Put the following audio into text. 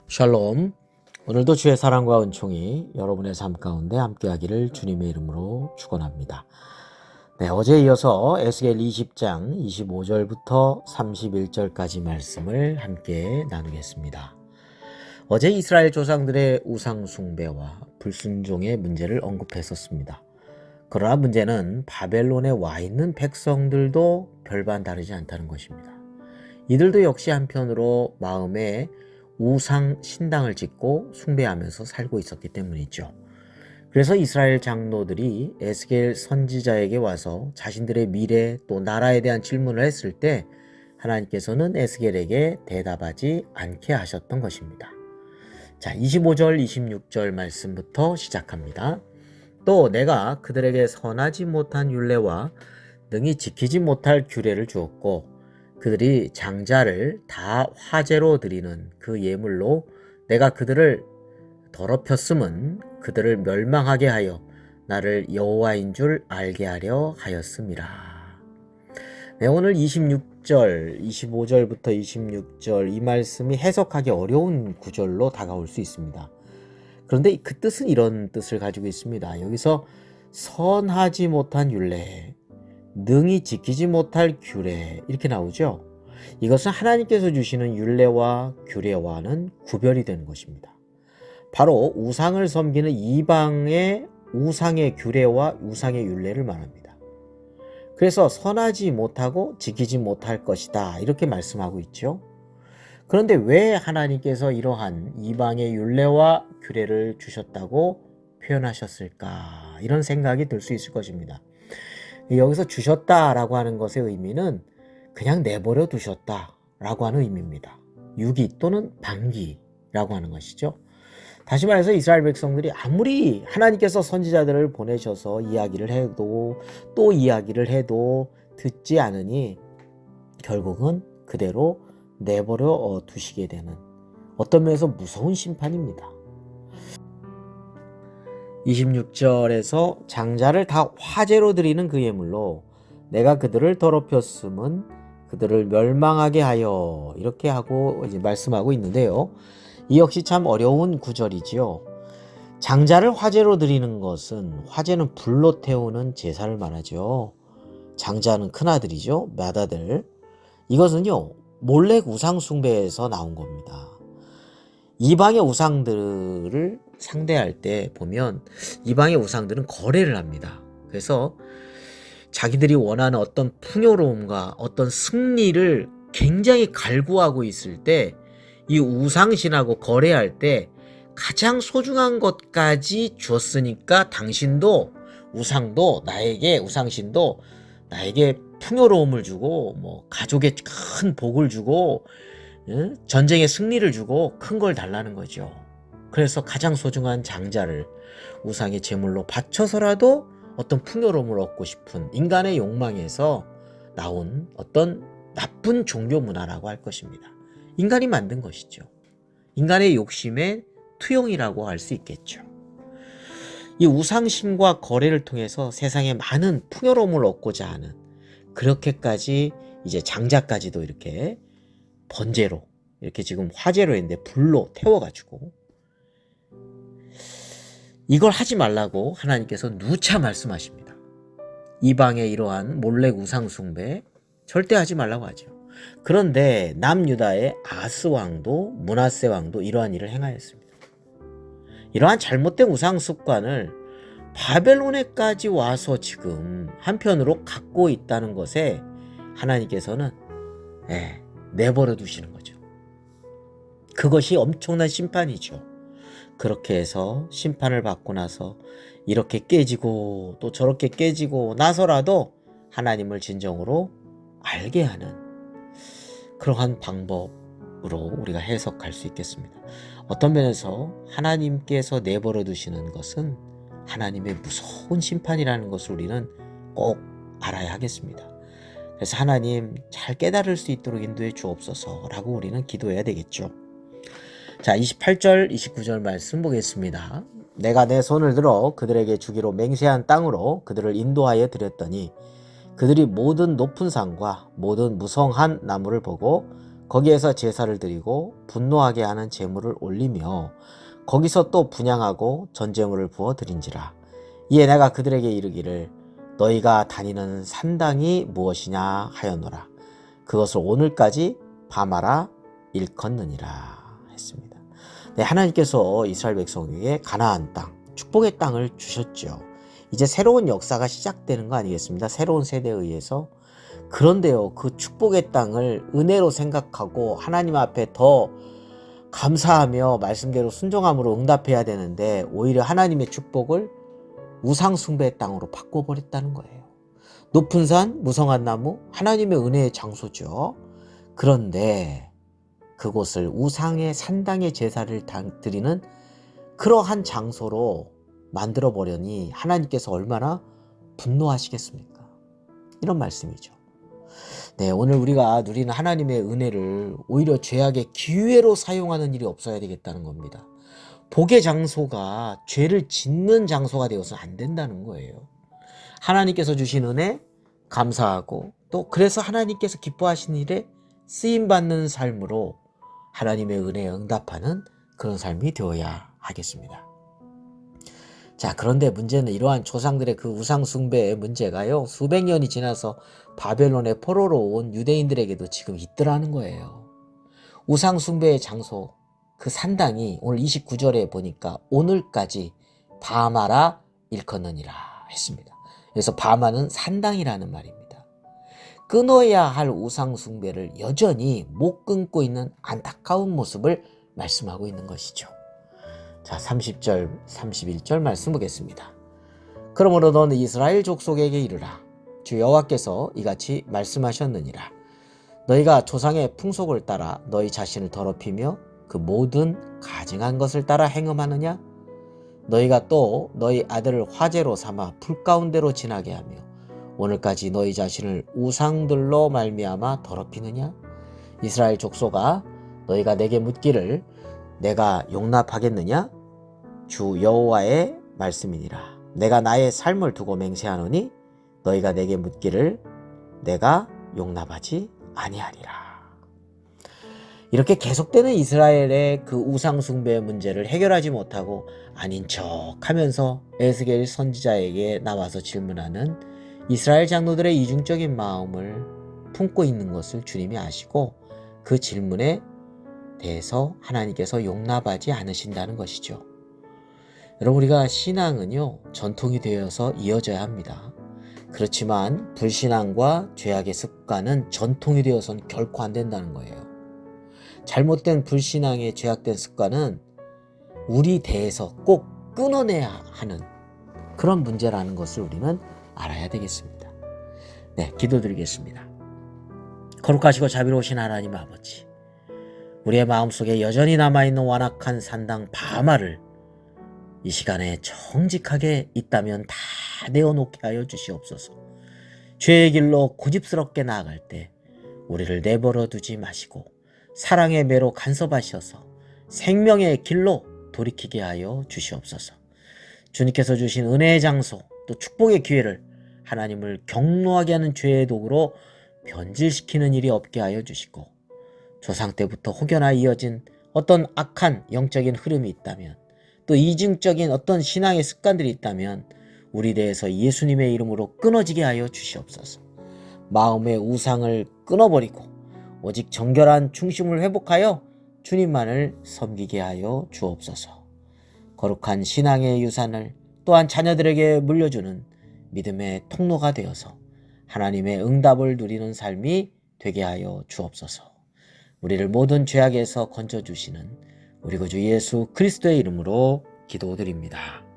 샬롬. 오늘도 주의 사랑과 은총이 여러분의 삶 가운데 함께하기를 주님의 이름으로 축원합니다. 어제에 이어서 에스겔 20장 25절부터 31절까지 말씀을 함께 나누겠습니다. 어제 이스라엘 조상들의 우상 숭배와 불순종의 문제를 언급했었습니다. 그러나 문제는 바벨론에 와 있는 백성들도 별반 다르지 않다는 것입니다. 이들도 역시 한편으로 마음에 우상 신당을 짓고 숭배하면서 살고 있었기 때문이죠. 그래서 이스라엘 장로들이 에스겔 선지자에게 와서 자신들의 미래 또 나라에 대한 질문을 했을 때 하나님께서는 에스겔에게 대답하지 않게 하셨던 것입니다. 자, 25절 26절 말씀부터 시작합니다. 또 내가 그들에게 선하지 못한 율례와 능히 지키지 못할 규례를 주었고 그들이 장자를 다 화제로 드리는 그 예물로 내가 그들을 더럽혔음은 그들을 멸망하게 하여 나를 여호와인 줄 알게 하려 하였음이라. 오늘 26절, 25절부터 26절 이 말씀이 해석하기 어려운 구절로 다가올 수 있습니다. 그런데 그 뜻은 이런 뜻을 가지고 있습니다. 여기서 선하지 못한 율례, 능히 지키지 못할 규례 이렇게 나오죠. 이것은 하나님께서 주시는 율례와 규례와는 구별이 되는 것입니다. 바로 우상을 섬기는 이방의 우상의 규례와 우상의 율례를 말합니다. 그래서 선하지 못하고 지키지 못할 것이다 이렇게 말씀하고 있죠. 그런데 왜 하나님께서 이러한 이방의 율례와 규례를 주셨다고 표현하셨을까? 이런 생각이 들 수 있을 것입니다. 여기서 주셨다라고 하는 것의 의미는 그냥 내버려 두셨다라고 하는 의미입니다. 유기 또는 방기라고 하는 것이죠. 다시 말해서 이스라엘 백성들이 아무리 하나님께서 선지자들을 보내셔서 이야기를 해도 또 이야기를 해도 듣지 않으니 결국은 그대로 내버려 두시게 되는 어떤 면에서 무서운 심판입니다. 26절에서 장자를 다 화제로 드리는 그 예물로 내가 그들을 더럽혔음은 그들을 멸망하게 하여 이렇게 하고 이제 말씀하고 있는데요. 이 역시 참 어려운 구절이지요. 장자를 화제로 드리는 것은 화제는 불로 태우는 제사를 말하죠. 장자는 큰아들이죠. 맏아들. 이것은요 몰렉 우상 숭배에서 나온 겁니다. 이방의 우상들을 상대할 때 보면 이방의 우상들은 거래를 합니다. 그래서 자기들이 원하는 어떤 풍요로움과 어떤 승리를 굉장히 갈구하고 있을 때 이 우상신하고 거래할 때 가장 소중한 것까지 주었으니까 당신도 우상도 나에게 우상신도 나에게 풍요로움을 주고 뭐 가족에 큰 복을 주고 전쟁의 승리를 주고 큰 걸 달라는 거죠. 그래서 가장 소중한 장자를 우상의 제물로 바쳐서라도 어떤 풍요로움을 얻고 싶은 인간의 욕망에서 나온 어떤 나쁜 종교 문화라고 할 것입니다. 인간이 만든 것이죠. 인간의 욕심의 투영이라고 할 수 있겠죠. 이 우상신과 거래를 통해서 세상에 많은 풍요로움을 얻고자 하는 그렇게까지 이제 장자까지도 이렇게 번제로 이렇게 지금 화제로 했는데 불로 태워가지고 이걸 하지 말라고 하나님께서 누차 말씀하십니다. 이방의 이러한 몰렉 우상 숭배 절대 하지 말라고 하죠. 그런데 남유다의 아스 왕도 므낫세 왕도 이러한 일을 행하였습니다. 이러한 잘못된 우상 습관을 바벨론에까지 와서 지금 한편으로 갖고 있다는 것에 하나님께서는 내버려 두시는 거죠. 그것이 엄청난 심판이죠. 그렇게 해서 심판을 받고 나서 이렇게 깨지고 또 저렇게 깨지고 나서라도 하나님을 진정으로 알게 하는 그러한 방법으로 우리가 해석할 수 있겠습니다. 어떤 면에서 하나님께서 내버려 두시는 것은 하나님의 무서운 심판이라는 것을 우리는 꼭 알아야 하겠습니다. 그래서 하나님 잘 깨달을 수 있도록 인도해 주옵소서라고 우리는 기도해야 되겠죠. 자, 28절 29절 말씀 보겠습니다. 내가 내 손을 들어 그들에게 주기로 맹세한 땅으로 그들을 인도하여 드렸더니 그들이 모든 높은 산과 모든 무성한 나무를 보고 거기에서 제사를 드리고 분노하게 하는 제물을 올리며 거기서 또 분향하고 전제물을 부어 드린지라. 이에 내가 그들에게 이르기를 너희가 다니는 산당이 무엇이냐 하였노라. 그것을 오늘까지 밤하라 일컫느니라 했습니다. 네, 하나님께서 이스라엘 백성에게 가나안 땅, 축복의 땅을 주셨죠. 이제 새로운 역사가 시작되는 거 아니겠습니까? 새로운 세대에 의해서. 그런데요, 그 축복의 땅을 은혜로 생각하고 하나님 앞에 더 감사하며 말씀대로 순종함으로 응답해야 되는데 오히려 하나님의 축복을 우상숭배의 땅으로 바꿔버렸다는 거예요. 높은 산, 무성한 나무, 하나님의 은혜의 장소죠. 그런데 그곳을 우상의 산당의 제사를 드리는 그러한 장소로 만들어버려니 하나님께서 얼마나 분노하시겠습니까? 이런 말씀이죠. 네, 오늘 우리가 누리는 하나님의 은혜를 오히려 죄악의 기회로 사용하는 일이 없어야 되겠다는 겁니다. 복의 장소가 죄를 짓는 장소가 되어서는 안 된다는 거예요. 하나님께서 주신 은혜 감사하고 또 그래서 하나님께서 기뻐하시는 일에 쓰임받는 삶으로 하나님의 은혜에 응답하는 그런 삶이 되어야 하겠습니다. 자, 그런데 문제는 이러한 조상들의 그 우상 숭배의 문제가요, 수백 년이 지나서 바벨론의 포로로 온 유대인들에게도 지금 있더라는 거예요. 우상 숭배의 장소, 그 산당이 오늘 29절에 보니까 오늘까지 바마라 일컫느니라 했습니다. 그래서 바마는 산당이라는 말입니다. 끊어야 할 우상 숭배를 여전히 못 끊고 있는 안타까운 모습을 말씀하고 있는 것이죠. 자, 30절, 31절 말씀 보겠습니다. 그러므로 너는 이스라엘 족속에게 이르라. 주 여호와께서 이같이 말씀하셨느니라. 너희가 조상의 풍속을 따라 너희 자신을 더럽히며 그 모든 가증한 것을 따라 행음하느냐? 너희가 또 너희 아들을 화제로 삼아 불 가운데로 지나게 하며 오늘까지 너희 자신을 우상들로 말미암아 더럽히느냐? 이스라엘 족속아, 너희가 내게 묻기를 내가 용납하겠느냐? 주 여호와의 말씀이니라. 내가 나의 삶을 두고 맹세하노니 너희가 내게 묻기를 내가 용납하지 아니하리라. 이렇게 계속되는 이스라엘의 그 우상 숭배의 문제를 해결하지 못하고 아닌 척하면서 에스겔 선지자에게 나와서 질문하는 이스라엘 장로들의 이중적인 마음을 품고 있는 것을 주님이 아시고 그 질문에 대해서 하나님께서 용납하지 않으신다는 것이죠. 여러분, 우리가 신앙은요, 전통이 되어서 이어져야 합니다. 그렇지만 불신앙과 죄악의 습관은 전통이 되어서는 결코 안 된다는 거예요. 잘못된 불신앙의 죄악된 습관은 우리 대에서 꼭 끊어내야 하는 그런 문제라는 것을 우리는 알아야 되겠습니다. 네, 기도드리겠습니다. 거룩하시고 자비로우신 하나님 아버지, 우리의 마음속에 여전히 남아있는 완악한 산당 바마를 이 시간에 정직하게 있다면 다 내어놓게 하여 주시옵소서. 죄의 길로 고집스럽게 나아갈 때 우리를 내버려 두지 마시고 사랑의 매로 간섭하셔서 생명의 길로 돌이키게 하여 주시옵소서. 주님께서 주신 은혜의 장소 또 축복의 기회를 하나님을 경노하게 하는 죄의 도구로 변질시키는 일이 없게 하여 주시고 조상 때부터 혹여나 이어진 어떤 악한 영적인 흐름이 있다면 또 이중적인 어떤 신앙의 습관들이 있다면 우리 대해서 예수님의 이름으로 끊어지게 하여 주시옵소서. 마음의 우상을 끊어버리고 오직 정결한 중심을 회복하여 주님만을 섬기게 하여 주옵소서. 거룩한 신앙의 유산을 또한 자녀들에게 물려주는 믿음의 통로가 되어서 하나님의 응답을 누리는 삶이 되게 하여 주옵소서. 우리를 모든 죄악에서 건져주시는 우리 구주 예수 그리스도의 이름으로 기도드립니다.